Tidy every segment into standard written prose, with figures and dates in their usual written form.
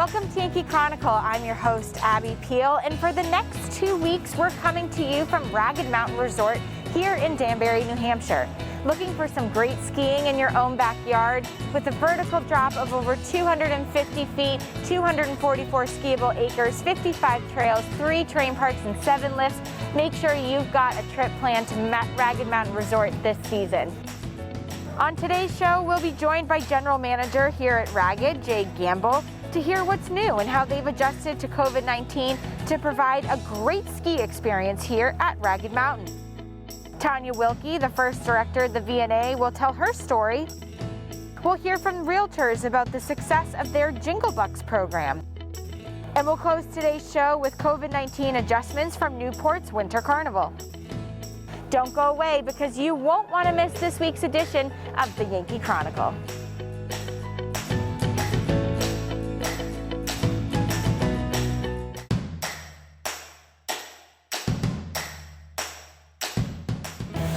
Welcome to Yankee Chronicle. I'm your host, Abby Peel, and for the next 2 weeks, we're coming to you from Ragged Mountain Resort here in Danbury, New Hampshire. Looking for some great skiing in your own backyard with a vertical drop of over 250 feet, 244 skiable acres, 55 trails, 3 train parks, and 7 lifts. Make sure you've got a trip planned to Ragged Mountain Resort this season. On today's show, we'll be joined by General Manager here at Ragged, Jay Gamble, to hear what's new and how they've adjusted to COVID-19 to provide a great ski experience here at Ragged Mountain. Tanya Wilkie, the first director of the V&A, will tell her story. We'll hear from realtors about the success of their Jingle Bucks program. And we'll close today's show with COVID-19 adjustments from Newport's Winter Carnival. Don't go away because you won't want to miss this week's edition of the Yankee Chronicle.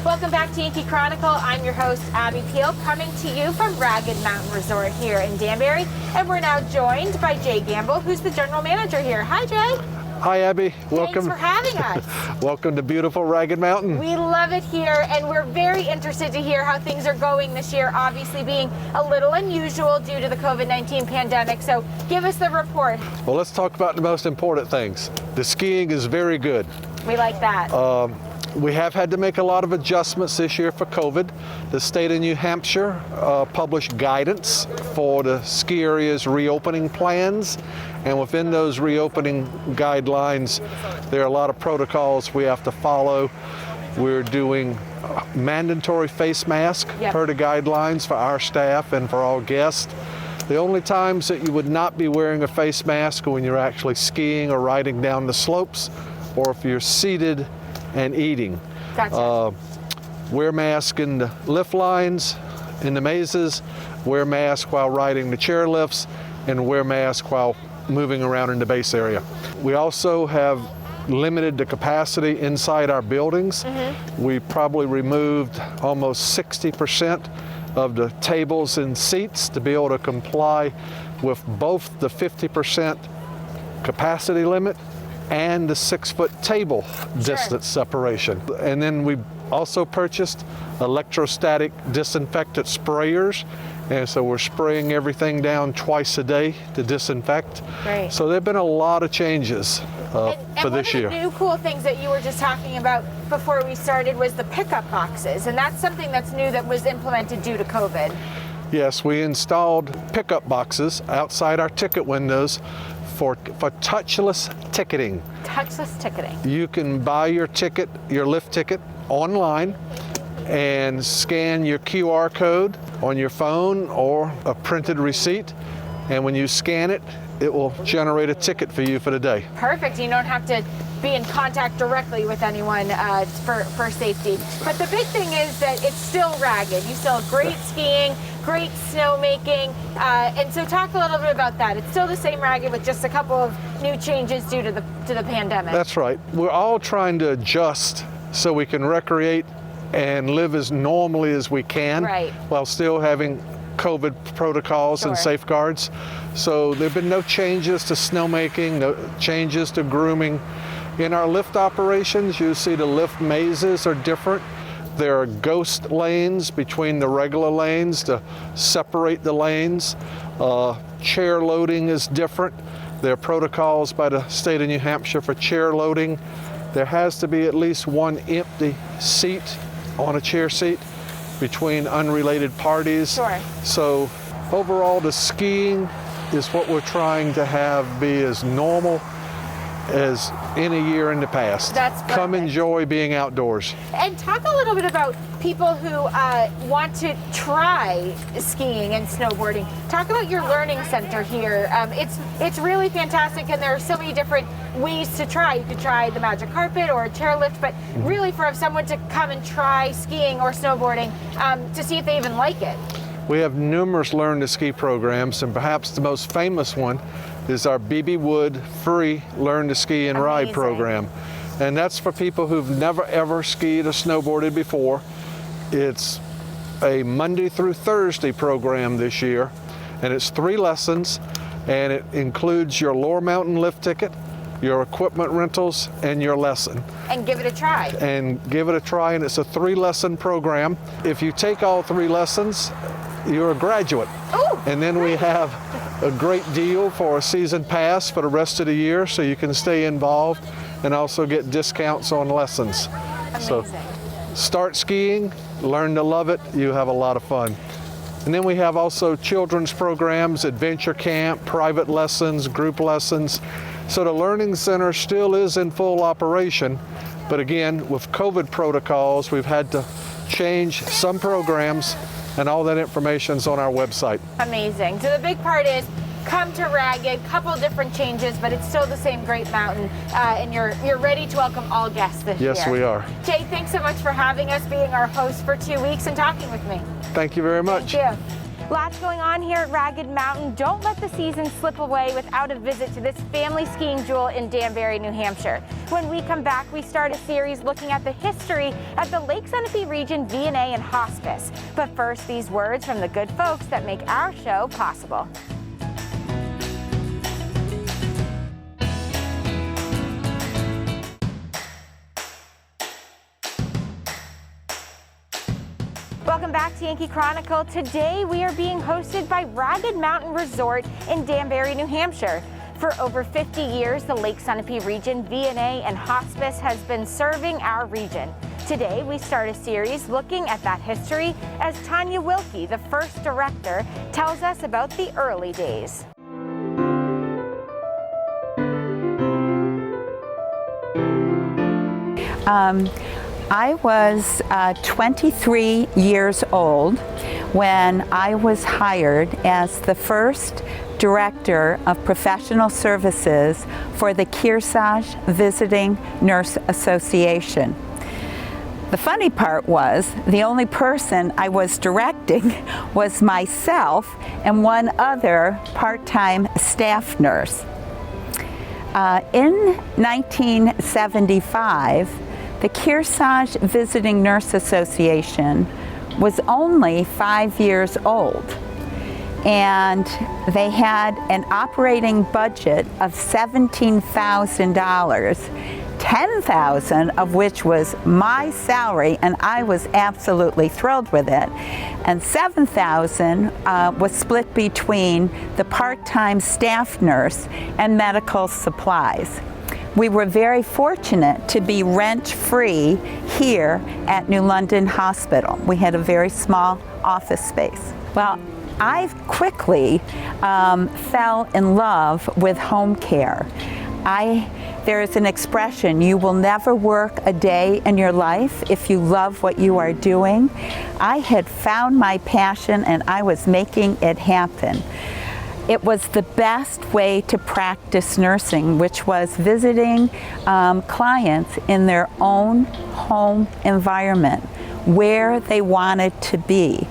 Welcome back to Yankee Chronicle. I'm your host, Abby Peel, coming to you from Ragged Mountain Resort here in Danbury. And we're now joined by Jay Gamble, who's the general manager here. Hi, Jay. Hi, Abby. Welcome. Thanks for having us. Welcome to beautiful Ragged Mountain. We love it here, and we're very interested to hear how things are going this year, obviously being a little unusual due to the COVID-19 pandemic. So give us the report. Well, let's talk about the most important things. The skiing is very good. We like that. We have had to make a lot of adjustments this year for COVID. The state of New Hampshire published guidance for the ski area's reopening plans. And within those reopening guidelines, there are a lot of protocols we have to follow. We're doing mandatory face mask per the guidelines for our staff and for all guests. The only times that you would not be wearing a face mask are when you're actually skiing or riding down the slopes, or if you're seated and eating. Gotcha. Wear mask in the lift lines, in the mazes, wear mask while riding the chair lifts, and wear mask while moving around in the base area. We also have limited the capacity inside our buildings. We probably removed almost 60% of the tables and seats to be able to comply with both the 50% capacity limit and the 6-foot table distance separation. And then we also purchased electrostatic disinfectant sprayers. And so we're spraying everything down twice a day to disinfect. Great. So there've been a lot of changes for this year. One of the new cool things that you were just talking about before we started was the pickup boxes. And that's something that's new that was implemented due to COVID. Yes, we installed pickup boxes outside our ticket windows for touchless ticketing. Touchless ticketing. You can buy your ticket, your lift ticket, online and scan your QR code on your phone or a printed receipt. And when you scan it, it will generate a ticket for you for the day. Perfect. You don't have to be in contact directly with anyone for safety. But the big thing is that it's still Ragged. You still have great skiing, great snowmaking, and so talk a little bit about that. It's still the same Ragged with just a couple of new changes due to the pandemic. That's right. We're all trying to adjust so we can recreate and live as normally as we can, while still having COVID protocols and safeguards. So there have been no changes to snowmaking, no changes to grooming. In our lift operations, you see the lift mazes are different. There are ghost lanes between the regular lanes to separate the lanes. Chair loading is different. There are protocols by the state of New Hampshire for chair loading. There has to be at least one empty seat on a chair seat between unrelated parties. So overall, the skiing is what we're trying to have be as normal as any year in the past. That's perfect. Come enjoy being outdoors. And talk a little bit about people who want to try skiing and snowboarding. Talk about your learning center here. It's really fantastic, and there are so many different ways to try. You could try the magic carpet or a chairlift, but really for someone to come and try skiing or snowboarding to see if they even like it. We have numerous Learn to Ski programs, and perhaps the most famous one is our BB Wood free Learn to Ski and Ride program. And that's for people who've never ever skied or snowboarded before. It's a Monday through Thursday program this year, and it's 3 lessons. and it includes your Lower Mountain lift ticket, your equipment rentals, and your lesson. And give it a try. And give it a try, and it's a 3-lesson program. If you take all 3 lessons, you're a graduate. Ooh, and then we have a great deal for a season pass for the rest of the year, so you can stay involved and also get discounts on lessons. Amazing. So start skiing, learn to love it, you have a lot of fun. And then we have also children's programs, adventure camp, private lessons, group lessons. So the Learning Center still is in full operation, but again, with COVID protocols, we've had to change some programs, and all that information's on our website. Amazing. So the big part is come to Ragged, couple different changes, but it's still the same great mountain, and you're ready to welcome all guests this year. Yes, we are. Jay, thanks so much for having us, being our host for 2 weeks and talking with me. Thank you very much. Thank you. Lots going on here at Ragged Mountain. Don't let the season slip away without a visit to this family skiing jewel in Danbury, New Hampshire. When we come back, we start a series looking at the history of the Lake Sunapee region V&A and hospice. But first, these words from the good folks that make our show possible. Welcome back to Yankee Chronicle. Today we are being hosted by Ragged Mountain Resort in Danbury, New Hampshire. For over 50 years, the Lake Sunapee region V&A and hospice has been serving our region. Today we start a series looking at that history as Tanya Wilkie, the first director, tells us about the early days. I was 23 years old when I was hired as the first Director of Professional Services for the Kearsarge Visiting Nurse Association. The funny part was the only person I was directing was myself and one other part-time staff nurse. In 1975, the Kearsarge Visiting Nurse Association was only 5 years old, and they had an operating budget of $17,000, $10,000 of which was my salary, and I was absolutely thrilled with it, and $7,000 was split between the part-time staff nurse and medical supplies. We were very fortunate to be rent-free here at New London Hospital. We had a very small office space. Well, I quickly fell in love with home care. There is an expression, you will never work a day in your life if you love what you are doing. I had found my passion and I was making it happen. It was the best way to practice nursing, which was visiting clients in their own home environment, where they wanted to be.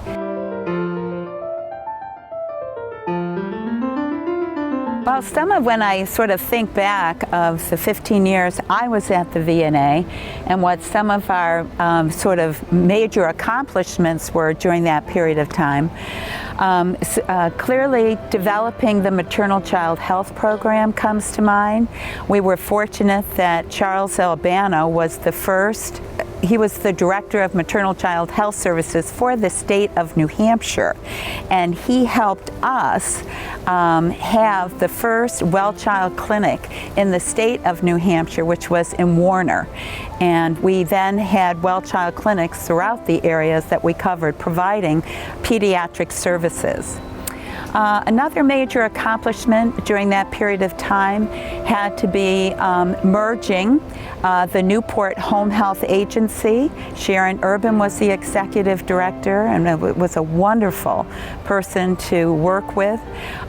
Well, when I sort of think back of the 15 years I was at the V&A and what some of our sort of major accomplishments were during that period of time, clearly developing the maternal child health program comes to mind. We were fortunate that Charles Albano was the first. He was the Director of Maternal Child Health Services for the state of New Hampshire, and he helped us have the first well child clinic in the state of New Hampshire, which was in Warner. And we then had well child clinics throughout the areas that we covered, providing pediatric services. Another major accomplishment during that period of time had to be merging the Newport Home Health Agency. Sharon Urban was the executive director, and it was a wonderful person to work with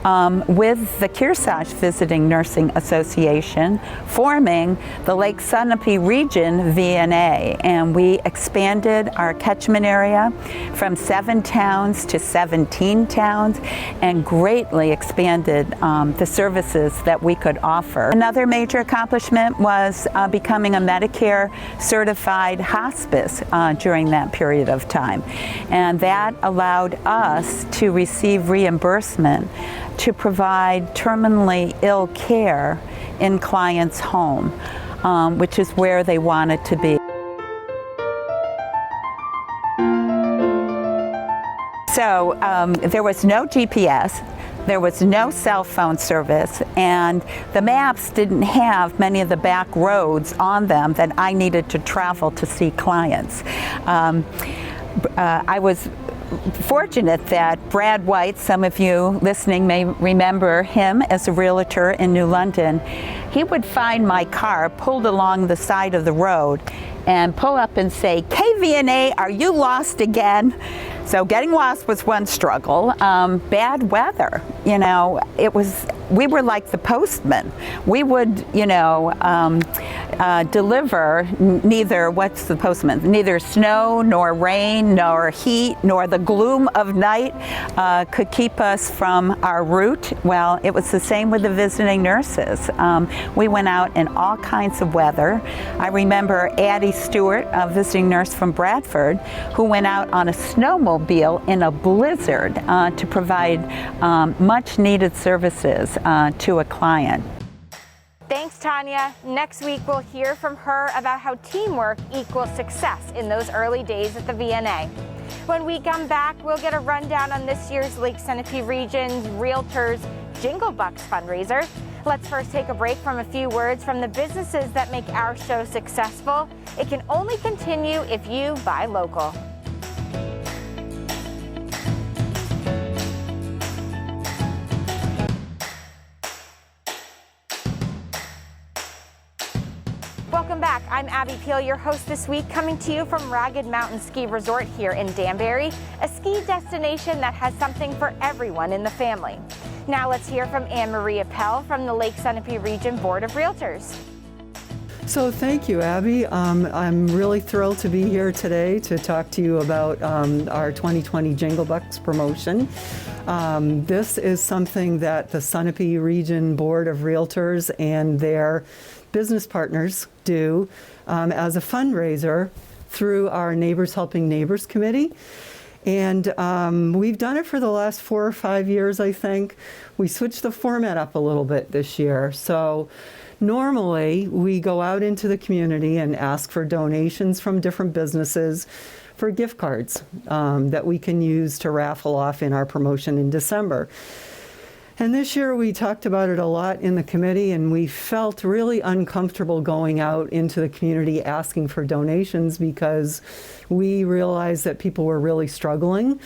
the Kearsarge Visiting Nursing Association, forming the Lake Sunapee Region V&A, and we expanded our catchment area from 7 towns to 17 towns and and greatly expanded the services that we could offer. Another major accomplishment was becoming a Medicare certified hospice during that period of time. And that allowed us to receive reimbursement to provide terminally ill care in clients' home, which is where they wanted to be. So there was no GPS, there was no cell phone service, and the maps didn't have many of the back roads on them that I needed to travel to see clients. I was fortunate that Brad White, some of you listening may remember him as a realtor in New London, he would find my car pulled along the side of the road and pull up and say, "KVNA, are you lost again?" So getting lost was one struggle. Bad weather, we were like the postman. We would, deliver neither snow nor rain nor heat nor the gloom of night could keep us from our route. Well, it was the same with the visiting nurses. We went out in all kinds of weather. I remember Addie Stewart, a visiting nurse from Bradford, who went out on a snowmobile in a blizzard to provide much needed services to a client. Thanks, Tanya. Next week, we'll hear from her about how teamwork equals success in those early days at the VNA. When we come back, we'll get a rundown on this year's Lake Sunapee Region's Realtors Jingle Bucks fundraiser. Let's first take a break from a few words from the businesses that make our show successful. It can only continue if you buy local. Welcome back. I'm Abby Peel, your host this week, coming to you from Ragged Mountain Ski Resort here in Danbury, a ski destination that has something for everyone in the family. Now let's hear from Ann Maria Pell from the Lake Sunapee Region Board of Realtors. So thank you, Abby. I'm really thrilled to be here today to talk to you about our 2020 Jingle Bucks promotion. This is something that the Sunapee Region Board of Realtors and their business partners do as a fundraiser through our Neighbors Helping Neighbors Committee. And we've done it for the last 4 or 5 years, I think. We switched the format up a little bit this year. So normally we go out into the community and ask for donations from different businesses for gift cards that we can use to raffle off in our promotion in December. And this year we talked about it a lot in the committee, and we felt really uncomfortable going out into the community asking for donations because we realized that people were really struggling.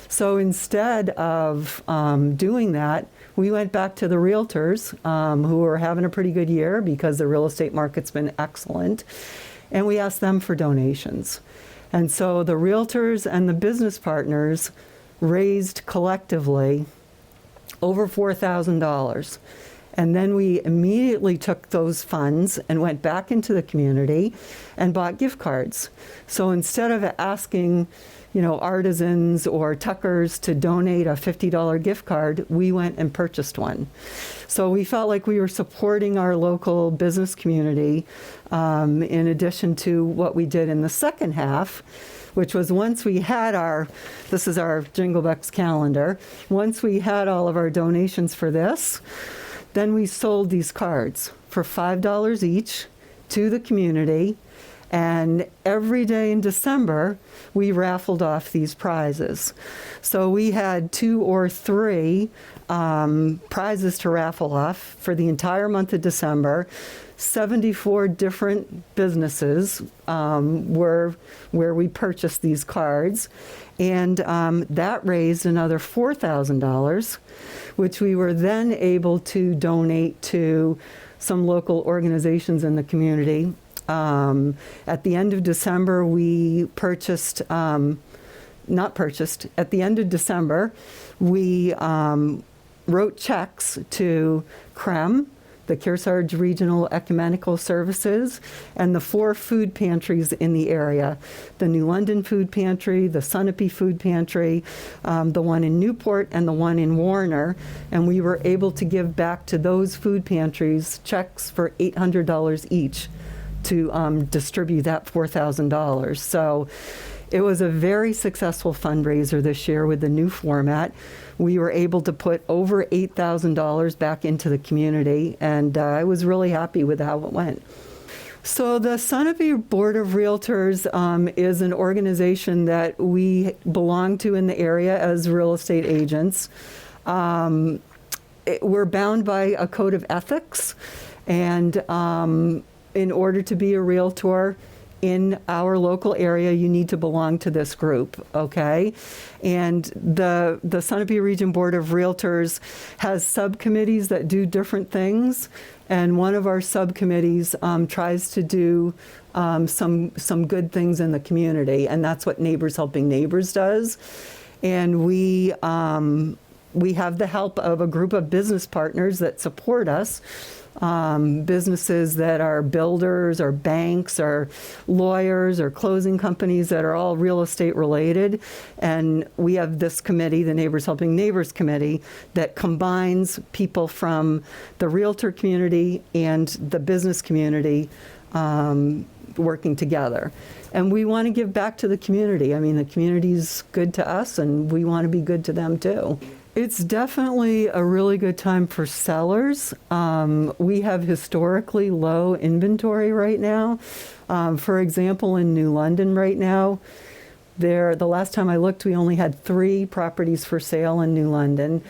So instead of doing that, we went back to the realtors who were having a pretty good year because the real estate market's been excellent, and we asked them for donations. And so the realtors and the business partners raised collectively over $4,000. And then we immediately took those funds and went back into the community and bought gift cards. So instead of asking, artisans or tuckers to donate a $50 gift card, we went and purchased one. So we felt like we were supporting our local business community in addition to what we did in the second half, which was once we had this is our Jingle Bucks calendar, once we had all of our donations for this, then we sold these cards for $5 each to the community, and every day in December, we raffled off these prizes. So we had 2 or 3 prizes to raffle off for the entire month of December. 74 different businesses were where we purchased these cards, and that raised another $4,000, which we were then able to donate to some local organizations in the community. At the end of December, at the end of December, we wrote checks to CREM, the Kearsarge Regional Ecumenical Services, and the 4 food pantries in the area. The New London Food Pantry, the Sunapee Food Pantry, the one in Newport, and the one in Warner. And we were able to give back to those food pantries checks for $800 each to distribute that $4,000. So it was a very successful fundraiser this year with the new format. We were able to put over $8,000 back into the community, and I was really happy with how it went. So the Sunapee Board of Realtors is an organization that we belong to in the area as real estate agents. We're bound by a code of ethics, and in order to be a realtor in our local area, you need to belong to this group, okay? And the Sunapee Region Board of Realtors has subcommittees that do different things, and one of our subcommittees tries to do some good things in the community, and that's what Neighbors Helping Neighbors does. And we have the help of a group of business partners that support us. Businesses that are builders or banks or lawyers or closing companies that are all real estate related. And we have this committee, the Neighbors Helping Neighbors Committee, that combines people from the realtor community and the business community working together. And we want to give back to the community. I mean, the community's good to us, and we want to be good to them too. It's definitely a really good time for sellers. We have historically low inventory right now. For example, in New London right now, the last time I looked, we only had 3 properties for sale in New London.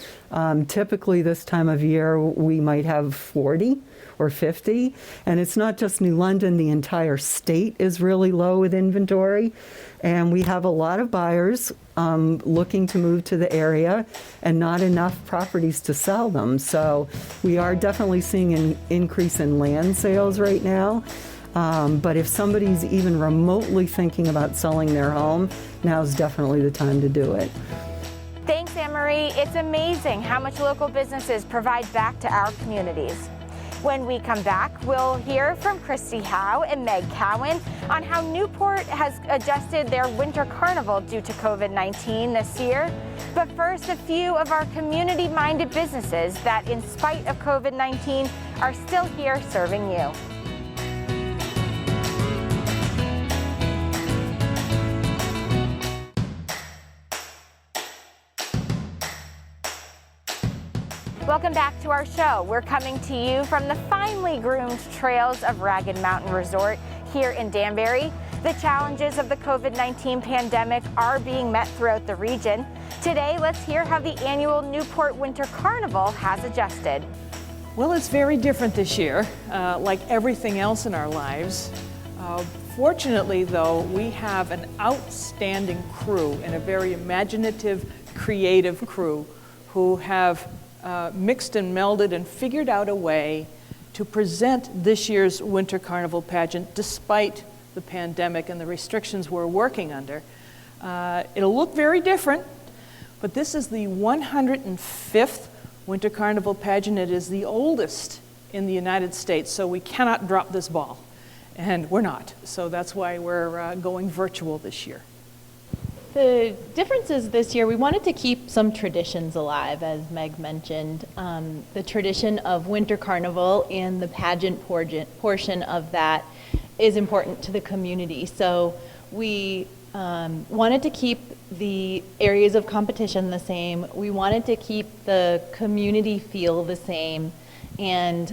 Typically this time of year, we might have 40 or 50. And it's not just New London, the entire state is really low with inventory. And we have a lot of buyers looking to move to the area and not enough properties to sell them. So we are definitely seeing an increase in land sales right now. But if somebody's even remotely thinking about selling their home, now's definitely the time to do it. Thanks, Anne-Marie. It's amazing how much local businesses provide back to our communities. When we come back, we'll hear from Christy Howe and Meg Cowan on how Newport has adjusted their winter carnival due to COVID-19 this year. But first, a few of our community-minded businesses that, in spite of COVID-19, are still here serving you. Welcome back to our show. We're coming to you from the finely groomed trails of Ragged Mountain Resort here in Danbury. The challenges of the COVID-19 pandemic are being met throughout the region. Today, let's hear how the annual Newport Winter Carnival has adjusted. Well, it's very different this year, like everything else in our lives. Fortunately, though, we have an outstanding crew and a very imaginative, creative crew who have mixed and melded and figured out a way to present this year's Winter Carnival pageant despite the pandemic and the restrictions we're working under. It'll look very different, but this is the 105th Winter Carnival pageant. It is the oldest in the United States, so we cannot drop this ball, and we're not. So that's why we're going virtual this year. The difference is this year we wanted to keep some traditions alive, as Meg mentioned. The tradition of Winter Carnival and the pageant portion of that is important to the community. So we wanted to keep the areas of competition the same. We wanted to keep the community feel the same. And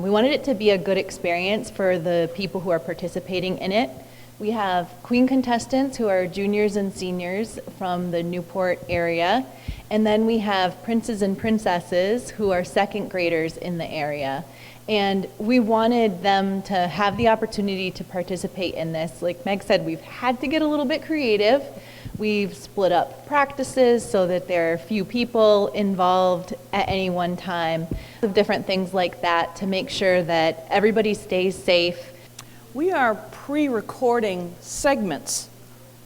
we wanted it to be a good experience for the people who are participating in it. We have queen contestants who are juniors and seniors from the Newport area. And then we have princes and princesses who are second graders in the area. And we wanted them to have the opportunity to participate in this. Like Meg said, we've had to get a little bit creative. We've split up practices so that there are few people involved at any one time. Of different things like that to make sure that everybody stays safe. We are pre-recording segments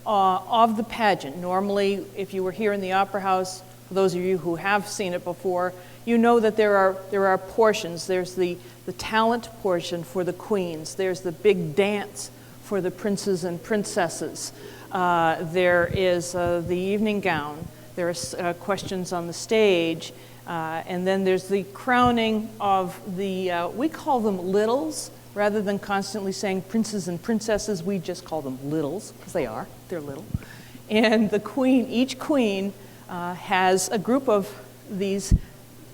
of the pageant. Normally, if you were here in the Opera House, for those of you who have seen it before, You know that there are portions. There's the talent portion for the queens. There's the big dance for the princes and princesses. There is the evening gown. There are questions on the stage. And then there's the crowning of the, we call them littles. Rather than constantly saying princes and princesses, we just call them littles, because they're little. And the queen, each queen has a group of these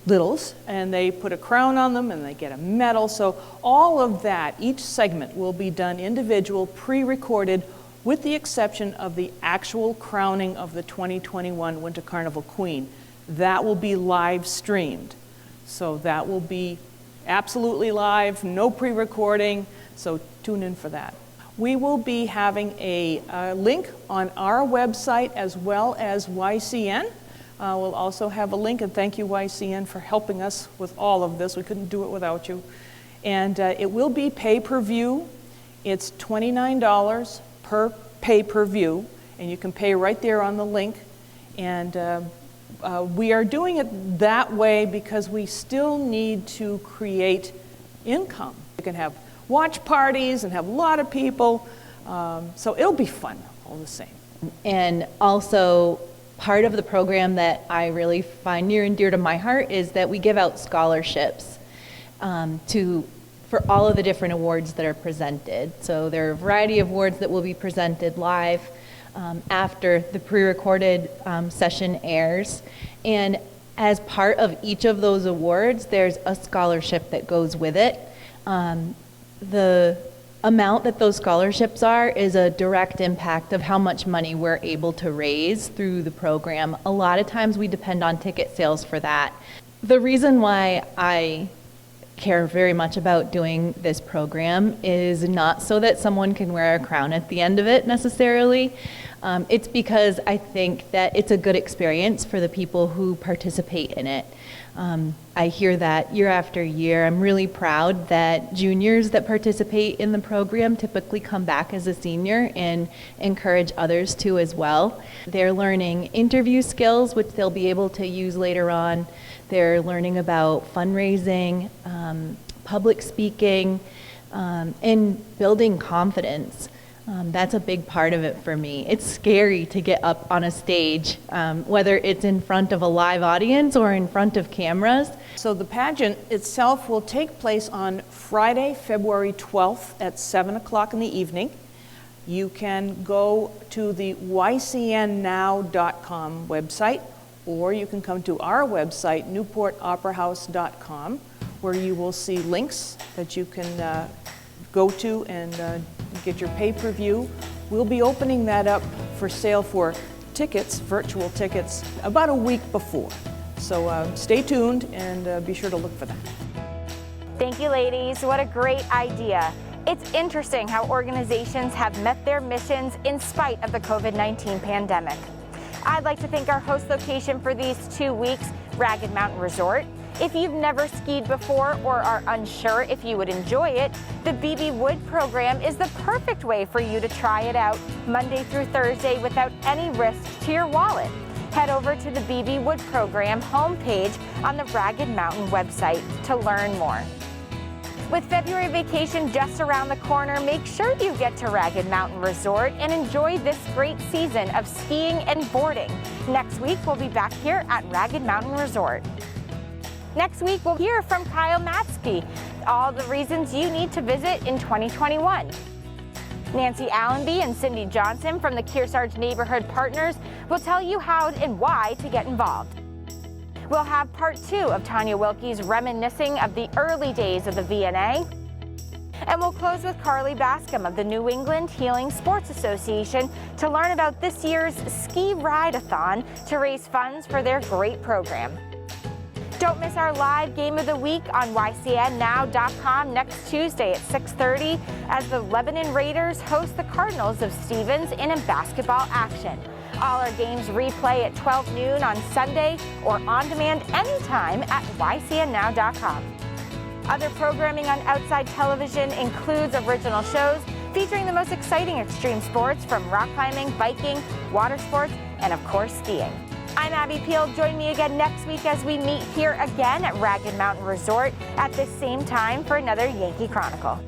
littles, and they put a crown on them and they get a medal. So all of that, each segment will be done individual, pre-recorded, with the exception of the actual crowning of the 2021 Winter Carnival Queen. That will be live streamed. So that will be absolutely live, no pre-recording, so tune in for that. We will be having a link on our website as well as YCN. We'll also have a link, and thank you YCN for helping us with all of this. We couldn't do it without you. And it will be pay-per-view. It's $29 per pay-per-view, and you can pay right there on the link. And we are doing it that way because we still need to create income. We can have watch parties and have a lot of people, so it'll be fun all the same. And also, part of the program that I really find near and dear to my heart is that we give out scholarships for all of the different awards that are presented. So there are a variety of awards that will be presented live after the pre-recorded session airs. And as part of each of those awards, there's a scholarship that goes with it. The amount that those scholarships are is a direct impact of how much money we're able to raise through the program. A lot of times we depend on ticket sales for that. The reason why I care very much about doing this program is not so that someone can wear a crown at the end of it necessarily. It's because I think that it's a good experience for the people who participate in it. I hear that year after year. I'm really proud that juniors that participate in the program typically come back as a senior and encourage others to as well. They're learning interview skills, which they'll be able to use later on. They're learning about fundraising, public speaking, and building confidence. That's a big part of it for me. It's scary to get up on a stage, whether it's in front of a live audience or in front of cameras. So the pageant itself will take place on Friday, February 12th at 7 o'clock in the evening. You can go to the ycnnow.com website, or you can come to our website, newportoperahouse.com, where you will see links that you can go to and get your pay-per-view. We'll be opening that up for sale for tickets, virtual tickets, about a week before. So stay tuned and be sure to look for that. Thank you, ladies. What a great idea. It's interesting how organizations have met their missions in spite of the COVID-19 pandemic. I'd like to thank our host location for these 2 weeks, Ragged Mountain Resort. If you've never skied before or are unsure if you would enjoy it, the BB Wood program is the perfect way for you to try it out Monday through Thursday without any risk to your wallet. Head over to the BB Wood program homepage on the Ragged Mountain website to learn more. With February vacation just around the corner, make sure you get to Ragged Mountain Resort and enjoy this great season of skiing and boarding. Next week, we'll be back here at Ragged Mountain Resort. Next week, we'll hear from Kyle Matsky, all the reasons you need to visit in 2021. Nancy Allenby and Cindy Johnson from the Kearsarge Neighborhood Partners will tell you how and why to get involved. We'll have part 2 of Tanya Wilkie's reminiscing of the early days of the VNA. And we'll close with Carly Bascom of the New England Healing Sports Association to learn about this year's Ski Ride-a-thon to raise funds for their great program. Don't miss our live Game of the Week on ycnnow.com next Tuesday at 6:30 as the Lebanon Raiders host the Cardinals of Stevens in a basketball action. All our games replay at 12 noon on Sunday or on demand anytime at ycnnow.com. Other programming on Outside Television includes original shows featuring the most exciting extreme sports from rock climbing, biking, water sports, and of course skiing. I'm Abby Peel. Join me again next week as we meet here again at Ragged Mountain Resort at the same time for another Yankee Chronicle.